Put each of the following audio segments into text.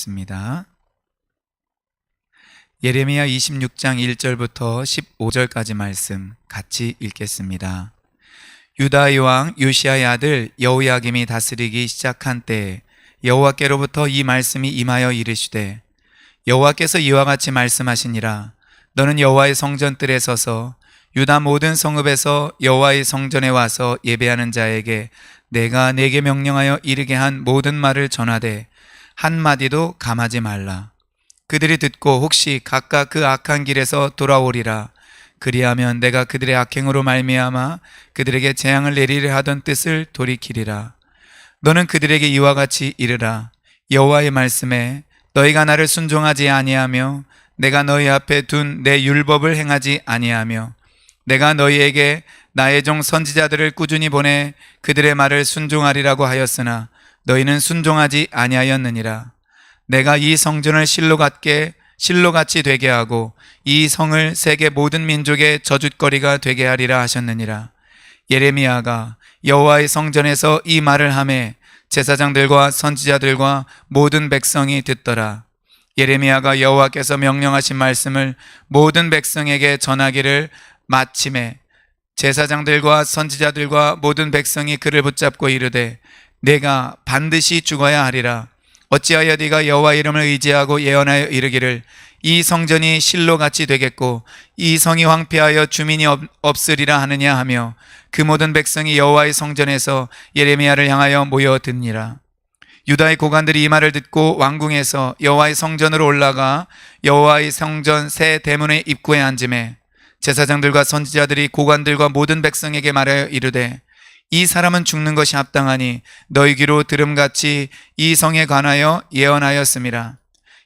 읽겠습니다. 예레미야 26장 1절부터 15절까지 말씀 같이 읽겠습니다. 유다의 왕 요시야의 아들 여호야김이 다스리기 시작한 때에 여호와께로부터 이 말씀이 임하여 이르시되, 여호와께서 이와 같이 말씀하시니라. 너는 여호와의 성전뜰에 서서 유다 모든 성읍에서 여호와의 성전에 와서 예배하는 자에게 내가 내게 명령하여 이르게 한 모든 말을 전하되 한마디도 감하지 말라. 그들이 듣고 혹시 각각 그 악한 길에서 돌아오리라. 그리하면 내가 그들의 악행으로 말미암아 그들에게 재앙을 내리려 하던 뜻을 돌이키리라. 너는 그들에게 이와 같이 이르라. 여호와의 말씀에 너희가 나를 순종하지 아니하며 내가 너희 앞에 둔 내 율법을 행하지 아니하며 내가 너희에게 나의 종 선지자들을 꾸준히 보내 그들의 말을 순종하리라고 하였으나 너희는 순종하지 아니하였느니라. 내가 이 성전을 실로같이 되게 하고 이 성을 세계 모든 민족의 저주거리가 되게 하리라 하셨느니라. 예레미야가 여호와의 성전에서 이 말을 하매 제사장들과 선지자들과 모든 백성이 듣더라. 예레미야가 여호와께서 명령하신 말씀을 모든 백성에게 전하기를 마침에 제사장들과 선지자들과 모든 백성이 그를 붙잡고 이르되, 내가 반드시 죽어야 하리라. 어찌하여 네가 여호와 이름을 의지하고 예언하여 이르기를 이 성전이 실로같이 되겠고 이 성이 황폐하여 주민이 없으리라 하느냐 하며, 그 모든 백성이 여호와의 성전에서 예레미야를 향하여 모여드니라. 유다의 고관들이 이 말을 듣고 왕궁에서 여호와의 성전으로 올라가 여호와의 성전 새 대문의 입구에 앉으매 제사장들과 선지자들이 고관들과 모든 백성에게 말하여 이르되, 이 사람은 죽는 것이 합당하니 너희 귀로 들음같이 이 성에 관하여 예언하였음이라.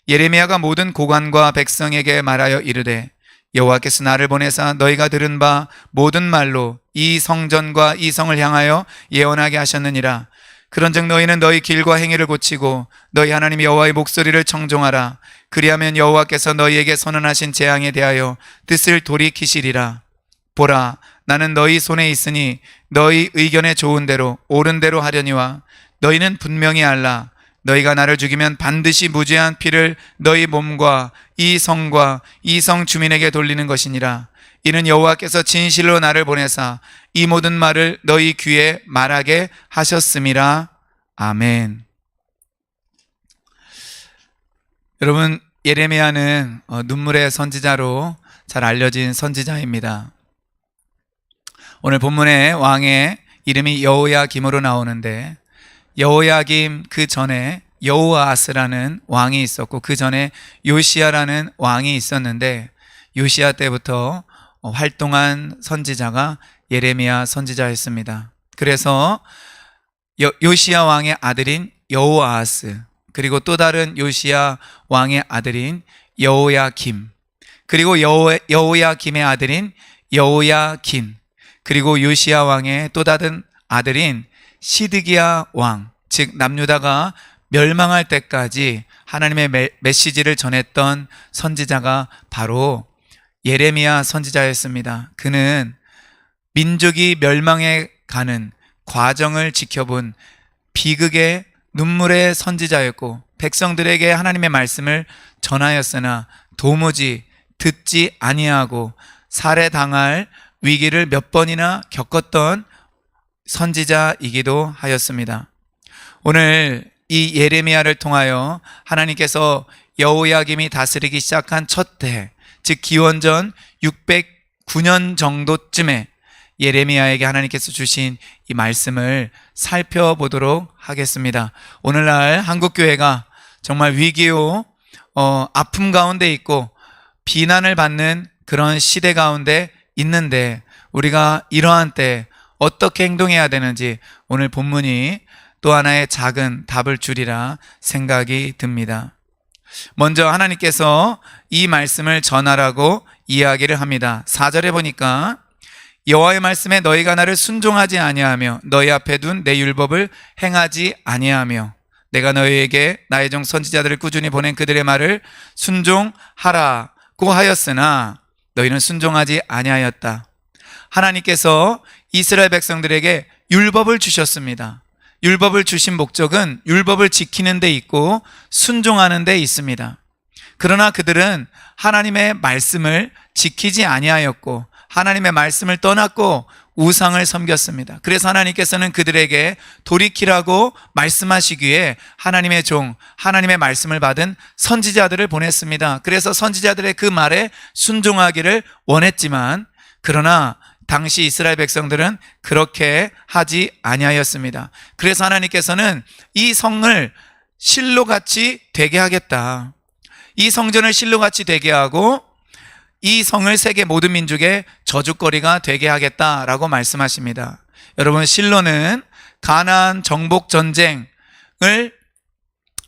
예레미야가 모든 고관과 백성에게 말하여 이르되, 여호와께서 나를 보내사 너희가 들은 바 모든 말로 이 성전과 이 성을 향하여 예언하게 하셨느니라. 그런즉 너희는 너희 길과 행위를 고치고 너희 하나님 여호와의 목소리를 청종하라. 그리하면 여호와께서 너희에게 선언하신 재앙에 대하여 뜻을 돌이키시리라. 보라, 나는 너희 손에 있으니 너희 의견에 좋은 대로 옳은 대로 하려니와 너희는 분명히 알라. 너희가 나를 죽이면 반드시 무죄한 피를 너희 몸과 이 성과 이 성 주민에게 돌리는 것이니라. 이는 여호와께서 진실로 나를 보내사 이 모든 말을 너희 귀에 말하게 하셨음이라. 아멘. 여러분, 예레미야는 눈물의 선지자로 잘 알려진 선지자입니다. 오늘 본문의 왕의 이름이 여호야김으로 나오는데, 여호야김 그 전에 여호아스라는 왕이 있었고 그 전에 요시야라는 왕이 있었는데, 요시야 때부터 활동한 선지자가 예레미야 선지자였습니다. 그래서 요시야 왕의 아들인 여호아스, 그리고 또 다른 요시야 왕의 아들인 여호야김, 그리고 여호야김의 아들인 여호야긴, 그리고 요시야 왕의 또 다른 아들인 시드기야 왕, 즉 남유다가 멸망할 때까지 하나님의 메시지를 전했던 선지자가 바로 예레미야 선지자였습니다. 그는 민족이 멸망해 가는 과정을 지켜본 비극의 눈물의 선지자였고, 백성들에게 하나님의 말씀을 전하였으나 도무지 듣지 아니하고 살해당할 위기를 몇 번이나 겪었던 선지자이기도 하였습니다. 오늘 이 예레미야를 통하여 하나님께서 여호야김이 다스리기 시작한 첫 해, 즉 기원전 609년 정도쯤에 예레미야에게 하나님께서 주신 이 말씀을 살펴보도록 하겠습니다. 오늘날 한국교회가 정말 위기요 아픔 가운데 있고 비난을 받는 그런 시대 가운데 있는데, 우리가 이러한 때 어떻게 행동해야 되는지 오늘 본문이 또 하나의 작은 답을 주리라 생각이 듭니다. 먼저 하나님께서 이 말씀을 전하라고 이야기를 합니다. 4절에 보니까 여호와의 말씀에 너희가 나를 순종하지 아니하며 너희 앞에 둔 내 율법을 행하지 아니하며 내가 너희에게 나의 종 선지자들을 꾸준히 보낸 그들의 말을 순종하라고 하였으나 너희는 순종하지 아니하였다. 하나님께서 이스라엘 백성들에게 율법을 주셨습니다. 율법을 주신 목적은 율법을 지키는 데 있고 순종하는 데 있습니다. 그러나 그들은 하나님의 말씀을 지키지 아니하였고 하나님의 말씀을 떠났고 우상을 섬겼습니다. 그래서 하나님께서는 그들에게 돌이키라고 말씀하시기에 하나님의 종, 하나님의 말씀을 받은 선지자들을 보냈습니다. 그래서 선지자들의 그 말에 순종하기를 원했지만 그러나 당시 이스라엘 백성들은 그렇게 하지 아니하였습니다. 그래서 하나님께서는 이 성을 실로같이 되게 하겠다. 이 성전을 실로같이 되게 하고 이 성을 세계 모든 민족의 저주거리가 되게 하겠다라고 말씀하십니다. 여러분, 실로는 가나안 정복 전쟁을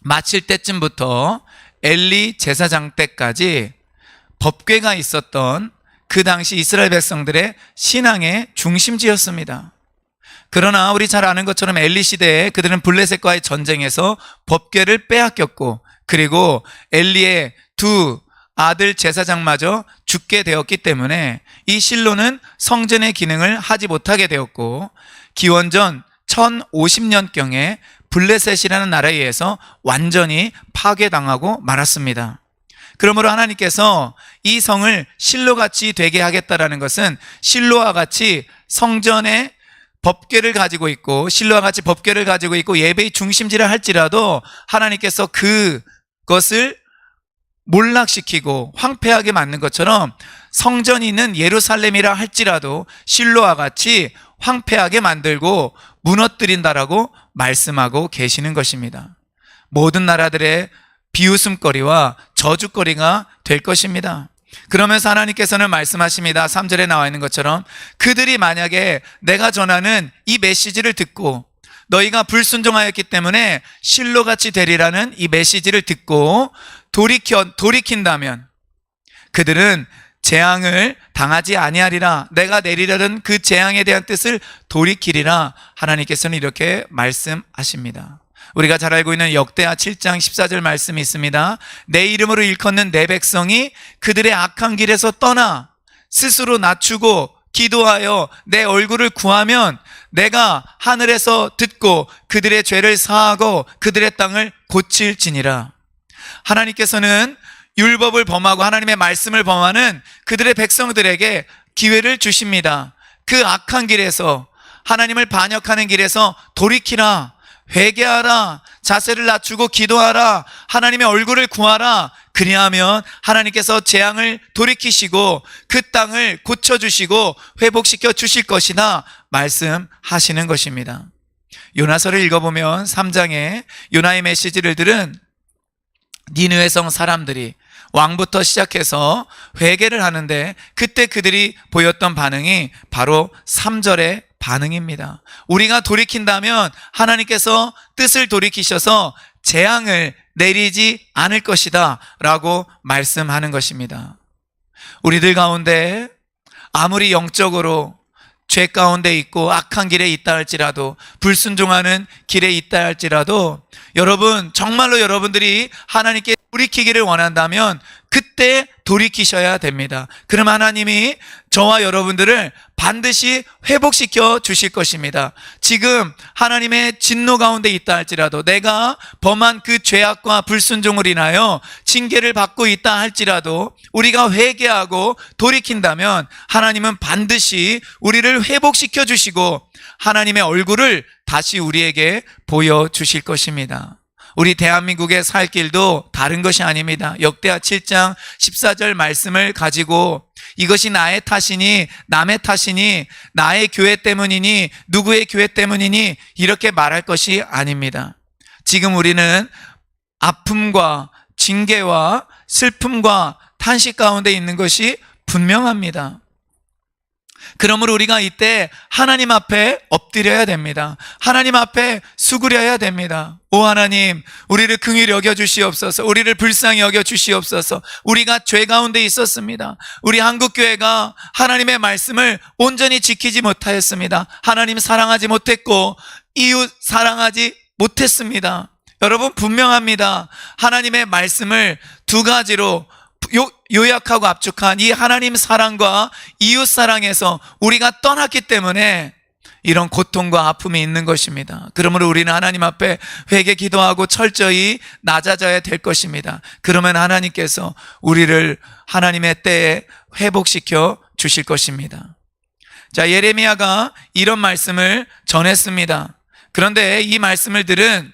마칠 때쯤부터 엘리 제사장 때까지 법궤가 있었던 그 당시 이스라엘 백성들의 신앙의 중심지였습니다. 그러나 우리 잘 아는 것처럼 엘리 시대에 그들은 블레셋과의 전쟁에서 법궤를 빼앗겼고 그리고 엘리의 두 아들 제사장마저 죽게 되었기 때문에 이 실로는 성전의 기능을 하지 못하게 되었고 기원전 1050년경에 블레셋이라는 나라에 의해서 완전히 파괴당하고 말았습니다. 그러므로 하나님께서 이 성을 실로같이 되게 하겠다라는 것은 실로와 같이 성전의 법궤를 가지고 있고 실로와 같이 법궤를 가지고 있고 예배의 중심지를 할지라도 하나님께서 그것을 몰락시키고 황폐하게 만든 것처럼 성전이 있는 예루살렘이라 할지라도 실로와 같이 황폐하게 만들고 무너뜨린다라고 말씀하고 계시는 것입니다. 모든 나라들의 비웃음거리와 저주거리가 될 것입니다. 그러면서 하나님께서는 말씀하십니다. 3절에 나와 있는 것처럼 그들이 만약에 내가 전하는 이 메시지를 듣고 너희가 불순종하였기 때문에 실로같이 되리라는 이 메시지를 듣고 돌이킨다면 그들은 재앙을 당하지 아니하리라. 내가 내리려던 그 재앙에 대한 뜻을 돌이키리라. 하나님께서는 이렇게 말씀하십니다. 우리가 잘 알고 있는 역대하 7장 14절 말씀이 있습니다. 내 이름으로 일컫는 내 백성이 그들의 악한 길에서 떠나 스스로 낮추고 기도하여 내 얼굴을 구하면 내가 하늘에서 듣고 그들의 죄를 사하고 그들의 땅을 고칠지니라. 하나님께서는 율법을 범하고 하나님의 말씀을 범하는 그들의 백성들에게 기회를 주십니다. 그 악한 길에서 하나님을 반역하는 길에서 돌이키라, 회개하라, 자세를 낮추고 기도하라, 하나님의 얼굴을 구하라. 그리하면 하나님께서 재앙을 돌이키시고 그 땅을 고쳐주시고 회복시켜 주실 것이다 말씀하시는 것입니다. 요나서를 읽어보면 3장에 요나의 메시지를 들은 니느웨 성 사람들이 왕부터 시작해서 회개를 하는데 그때 그들이 보였던 반응이 바로 3절의 반응입니다. 우리가 돌이킨다면 하나님께서 뜻을 돌이키셔서 재앙을 내리지 않을 것이다 라고 말씀하는 것입니다. 우리들 가운데 아무리 영적으로 죄 가운데 있고 악한 길에 있다 할지라도 불순종하는 길에 있다 할지라도 여러분 정말로 여러분들이 하나님께 돌이키기를 원한다면 그때 돌이키셔야 됩니다. 그럼 하나님이 저와 여러분들을 반드시 회복시켜 주실 것입니다. 지금 하나님의 진노 가운데 있다 할지라도 내가 범한 그 죄악과 불순종을 인하여 징계를 받고 있다 할지라도 우리가 회개하고 돌이킨다면 하나님은 반드시 우리를 회복시켜 주시고 하나님의 얼굴을 다시 우리에게 보여주실 것입니다. 우리 대한민국의 살 길도 다른 것이 아닙니다. 역대하 7장 14절 말씀을 가지고 이것이 나의 탓이니 남의 탓이니 나의 교회 때문이니 누구의 교회 때문이니 이렇게 말할 것이 아닙니다. 지금 우리는 아픔과 징계와 슬픔과 탄식 가운데 있는 것이 분명합니다. 그러므로 우리가 이때 하나님 앞에 엎드려야 됩니다. 하나님 앞에 수그려야 됩니다. 오 하나님, 우리를 긍휼히 여겨 주시옵소서. 우리를 불쌍히 여겨 주시옵소서. 우리가 죄 가운데 있었습니다. 우리 한국교회가 하나님의 말씀을 온전히 지키지 못하였습니다. 하나님 사랑하지 못했고 이웃 사랑하지 못했습니다. 여러분 분명합니다. 하나님의 말씀을 두 가지로 요약하고 압축한 이 하나님 사랑과 이웃 사랑에서 우리가 떠났기 때문에 이런 고통과 아픔이 있는 것입니다. 그러므로 우리는 하나님 앞에 회개 기도하고 철저히 낮아져야 될 것입니다. 그러면 하나님께서 우리를 하나님의 때에 회복시켜 주실 것입니다. 자, 예레미야가 이런 말씀을 전했습니다. 그런데 이 말씀을 들은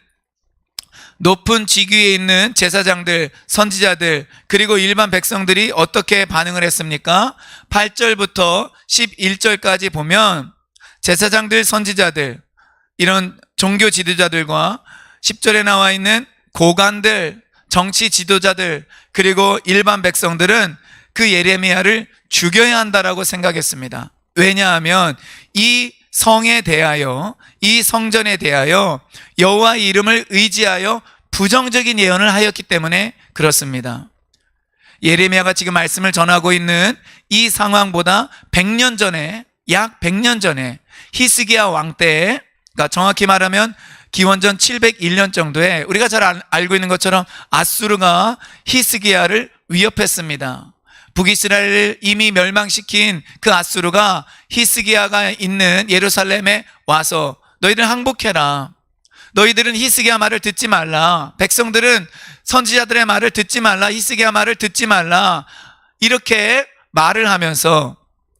높은 직위에 있는 제사장들, 선지자들, 그리고 일반 백성들이 어떻게 반응을 했습니까? 8절부터 11절까지 보면 제사장들, 선지자들, 이런 종교 지도자들과 10절에 나와 있는 고관들, 정치 지도자들, 그리고 일반 백성들은 그 예레미야를 죽여야 한다라고 생각했습니다. 왜냐하면 이 성에 대하여, 이 성전에 대하여 여호와의 이름을 의지하여 부정적인 예언을 하였기 때문에 그렇습니다. 예레미야가 지금 말씀을 전하고 있는 이 상황보다 100년 전에, 약 100년 전에 히스기야 왕 때에, 그러니까 정확히 말하면 기원전 701년 정도에 우리가 잘 알고 있는 것처럼 아수르가 히스기야를 위협했습니다. 북이스라엘을 이미 멸망시킨 그 아수르가 히스기야가 있는 예루살렘에 와서 너희들 항복해라. 너희들은 히스기야 말을 듣지 말라. 백성들은 선지자들의 말을 듣지 말라. 히스기야 말을 듣지 말라. 이렇게 말을 하면서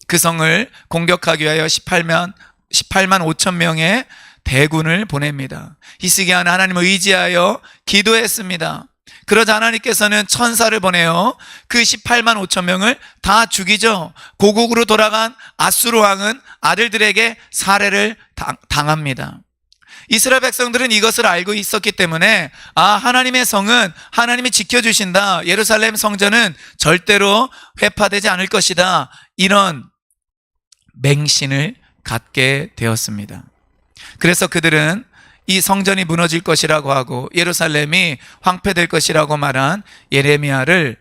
그 성을 공격하기 위하여 18만 5천 명의 대군을 보냅니다. 히스기야는 하나님을 의지하여 기도했습니다. 그러자 하나님께서는 천사를 보내어 그 18만 5천 명을 다 죽이죠. 고국으로 돌아간 아수르 왕은 아들들에게 살해를 당합니다. 이스라엘 백성들은 이것을 알고 있었기 때문에 하나님의 성은 하나님이 지켜주신다. 예루살렘 성전은 절대로 회파되지 않을 것이다. 이런 맹신을 갖게 되었습니다. 그래서 그들은 이 성전이 무너질 것이라고 하고 예루살렘이 황폐될 것이라고 말한 예레미야를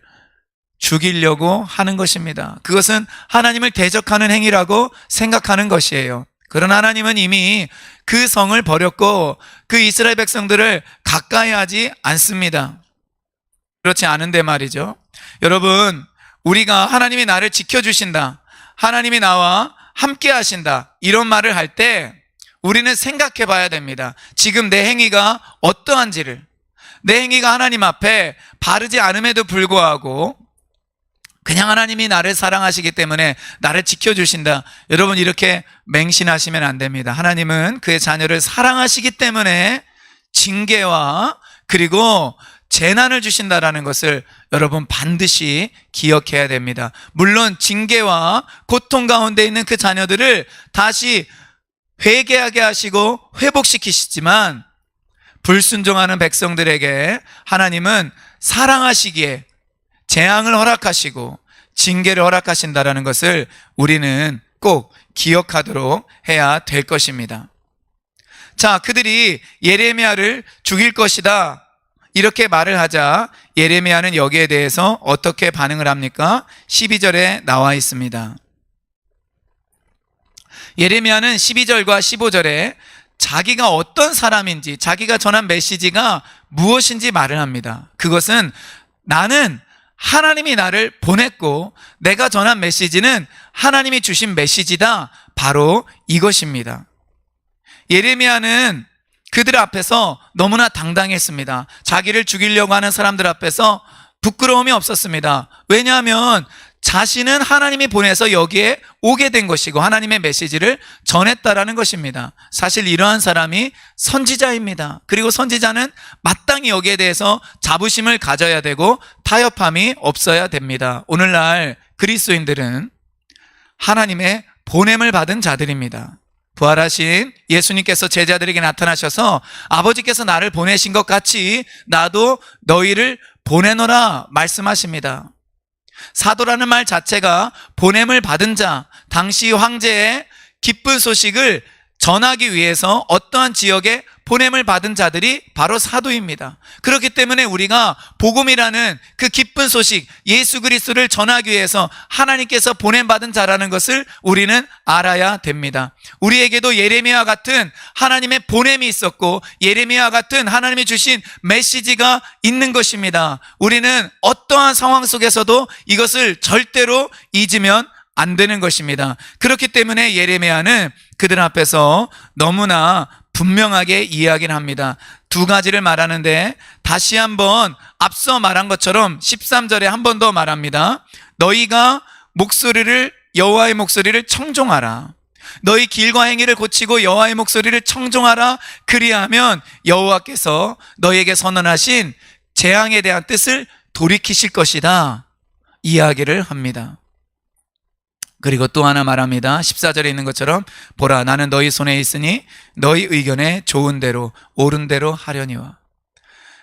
죽이려고 하는 것입니다. 그것은 하나님을 대적하는 행위라고 생각하는 것이에요. 그러나 하나님은 이미 그 성을 버렸고 그 이스라엘 백성들을 가까이 하지 않습니다. 그렇지 않은데 말이죠. 여러분, 우리가 하나님이 나를 지켜주신다, 하나님이 나와 함께 하신다, 이런 말을 할 때 우리는 생각해 봐야 됩니다. 지금 내 행위가 어떠한지를. 내 행위가 하나님 앞에 바르지 않음에도 불구하고 그냥 하나님이 나를 사랑하시기 때문에 나를 지켜주신다. 여러분, 이렇게 맹신하시면 안 됩니다. 하나님은 그의 자녀를 사랑하시기 때문에 징계와 그리고 재난을 주신다라는 것을 여러분 반드시 기억해야 됩니다. 물론 징계와 고통 가운데 있는 그 자녀들을 다시 회개하게 하시고 회복시키시지만 불순종하는 백성들에게 하나님은 사랑하시기에 재앙을 허락하시고 징계를 허락하신다라는 것을 우리는 꼭 기억하도록 해야 될 것입니다. 자, 그들이 예레미야를 죽일 것이다 이렇게 말을 하자 예레미야는 여기에 대해서 어떻게 반응을 합니까? 12절에 나와 있습니다. 예레미야는 12절과 15절에 자기가 어떤 사람인지, 자기가 전한 메시지가 무엇인지 말을 합니다. 그것은 나는 하나님이 나를 보냈고 내가 전한 메시지는 하나님이 주신 메시지다. 바로 이것입니다. 예레미야는 그들 앞에서 너무나 당당했습니다. 자기를 죽이려고 하는 사람들 앞에서 부끄러움이 없었습니다. 왜냐하면 자신은 하나님이 보내서 여기에 오게 된 것이고 하나님의 메시지를 전했다라는 것입니다. 사실 이러한 사람이 선지자입니다. 그리고 선지자는 마땅히 여기에 대해서 자부심을 가져야 되고 타협함이 없어야 됩니다. 오늘날 그리스도인들은 하나님의 보냄을 받은 자들입니다. 부활하신 예수님께서 제자들에게 나타나셔서 아버지께서 나를 보내신 것 같이 나도 너희를 보내노라 말씀하십니다. 사도라는 말 자체가 보냄을 받은 자, 당시 황제의 기쁜 소식을 전하기 위해서 어떠한 지역에 보냄을 받은 자들이 바로 사도입니다. 그렇기 때문에 우리가 복음이라는 그 기쁜 소식, 예수 그리스도를 전하기 위해서 하나님께서 보냄받은 자라는 것을 우리는 알아야 됩니다. 우리에게도 예레미야와 같은 하나님의 보냄이 있었고 예레미야와 같은 하나님이 주신 메시지가 있는 것입니다. 우리는 어떠한 상황 속에서도 이것을 절대로 잊으면 안 되는 것입니다. 그렇기 때문에 예레미야는 그들 앞에서 너무나 분명하게 이야기를 합니다. 두 가지를 말하는데 다시 한번 앞서 말한 것처럼 13절에 한 번 더 말합니다. 너희가 여호와의 목소리를 청종하라. 너희 길과 행위를 고치고 여호와의 목소리를 청종하라. 그리하면 여호와께서 너희에게 선언하신 재앙에 대한 뜻을 돌이키실 것이다. 이야기를 합니다. 그리고 또 하나 말합니다. 14절에 있는 것처럼 보라 나는 너희 손에 있으니 너희 의견에 좋은 대로 옳은 대로 하려니와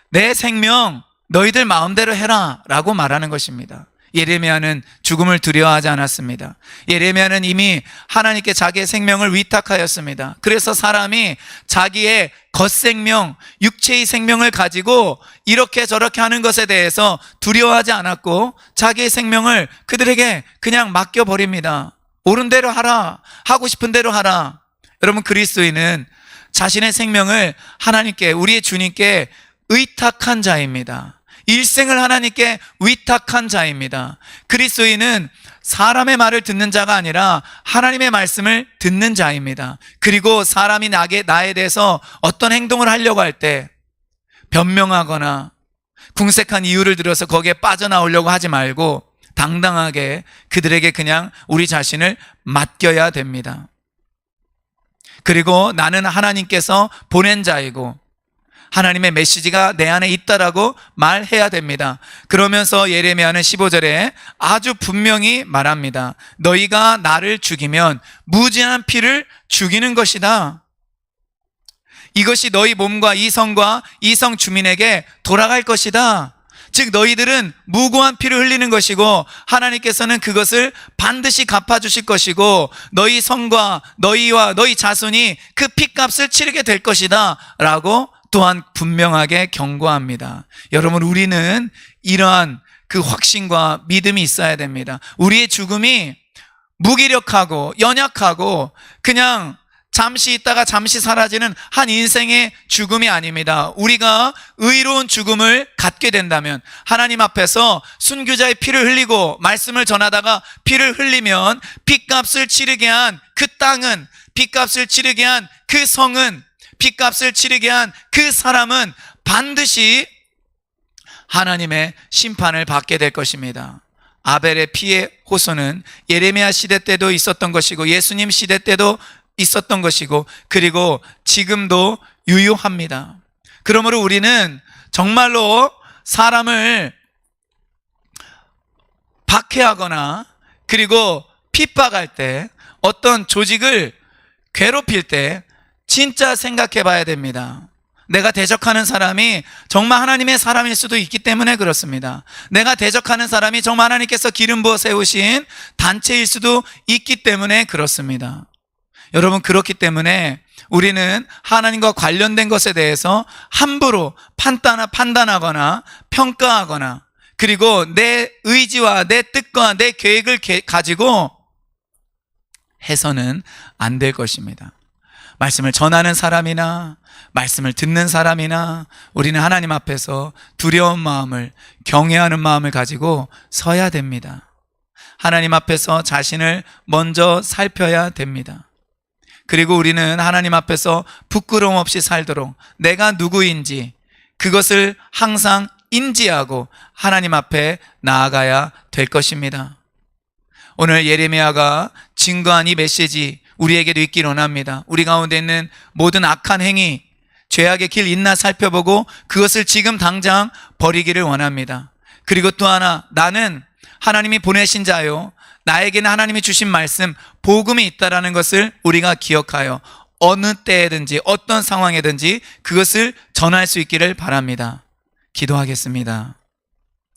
내 생명 너희들 마음대로 해라 라고 말하는 것입니다. 예레미야는 죽음을 두려워하지 않았습니다. 예레미야는 이미 하나님께 자기의 생명을 위탁하였습니다. 그래서 사람이 자기의 겉생명, 육체의 생명을 가지고 이렇게 저렇게 하는 것에 대해서 두려워하지 않았고 자기의 생명을 그들에게 그냥 맡겨버립니다. 옳은 대로 하라, 하고 싶은 대로 하라. 여러분, 그리스도인은 자신의 생명을 하나님께, 우리의 주님께 의탁한 자입니다. 일생을 하나님께 위탁한 자입니다. 그리스도인은 사람의 말을 듣는 자가 아니라 하나님의 말씀을 듣는 자입니다. 그리고 사람이 나에 대해서 어떤 행동을 하려고 할 때 변명하거나 궁색한 이유를 들어서 거기에 빠져나오려고 하지 말고 당당하게 그들에게 그냥 우리 자신을 맡겨야 됩니다. 그리고 나는 하나님께서 보낸 자이고 하나님의 메시지가 내 안에 있다라고 말해야 됩니다. 그러면서 예레미야는 15절에 아주 분명히 말합니다. 너희가 나를 죽이면 무지한 피를 죽이는 것이다. 이것이 너희 몸과 이 성과 이 성 주민에게 돌아갈 것이다. 즉 너희들은 무고한 피를 흘리는 것이고 하나님께서는 그것을 반드시 갚아주실 것이고 너희 성과 너희와 너희 자손이 그 피값을 치르게 될 것이다 라고 또한 분명하게 경고합니다. 여러분, 우리는 이러한 그 확신과 믿음이 있어야 됩니다. 우리의 죽음이 무기력하고 연약하고 그냥 잠시 있다가 잠시 사라지는 한 인생의 죽음이 아닙니다. 우리가 의로운 죽음을 갖게 된다면 하나님 앞에서 순교자의 피를 흘리고 말씀을 전하다가 피를 흘리면 피값을 치르게 한 그 땅은, 피값을 치르게 한 그 성은, 피값을 치르게 한 그 사람은 반드시 하나님의 심판을 받게 될 것입니다. 아벨의 피의 호소는 예레미야 시대 때도 있었던 것이고 예수님 시대 때도 있었던 것이고 그리고 지금도 유효합니다. 그러므로 우리는 정말로 사람을 박해하거나 그리고 핍박할 때 어떤 조직을 괴롭힐 때 진짜 생각해 봐야 됩니다. 내가 대적하는 사람이 정말 하나님의 사람일 수도 있기 때문에 그렇습니다. 내가 대적하는 사람이 정말 하나님께서 기름 부어 세우신 단체일 수도 있기 때문에 그렇습니다. 여러분, 그렇기 때문에 우리는 하나님과 관련된 것에 대해서 함부로 판단하거나 평가하거나 그리고 내 의지와 내 뜻과 내 계획을 가지고 해서는 안 될 것입니다. 말씀을 전하는 사람이나 말씀을 듣는 사람이나 우리는 하나님 앞에서 두려운 마음을, 경외하는 마음을 가지고 서야 됩니다. 하나님 앞에서 자신을 먼저 살펴야 됩니다. 그리고 우리는 하나님 앞에서 부끄러움 없이 살도록 내가 누구인지 그것을 항상 인지하고 하나님 앞에 나아가야 될 것입니다. 오늘 예레미야가 증거한 이 메시지 우리에게도 있길 원합니다. 우리 가운데 있는 모든 악한 행위, 죄악의 길 있나 살펴보고 그것을 지금 당장 버리기를 원합니다. 그리고 또 하나, 나는 하나님이 보내신 자요, 나에게는 하나님이 주신 말씀, 복음이 있다라는 것을 우리가 기억하여 어느 때든지 어떤 상황에든지 그것을 전할 수 있기를 바랍니다. 기도하겠습니다.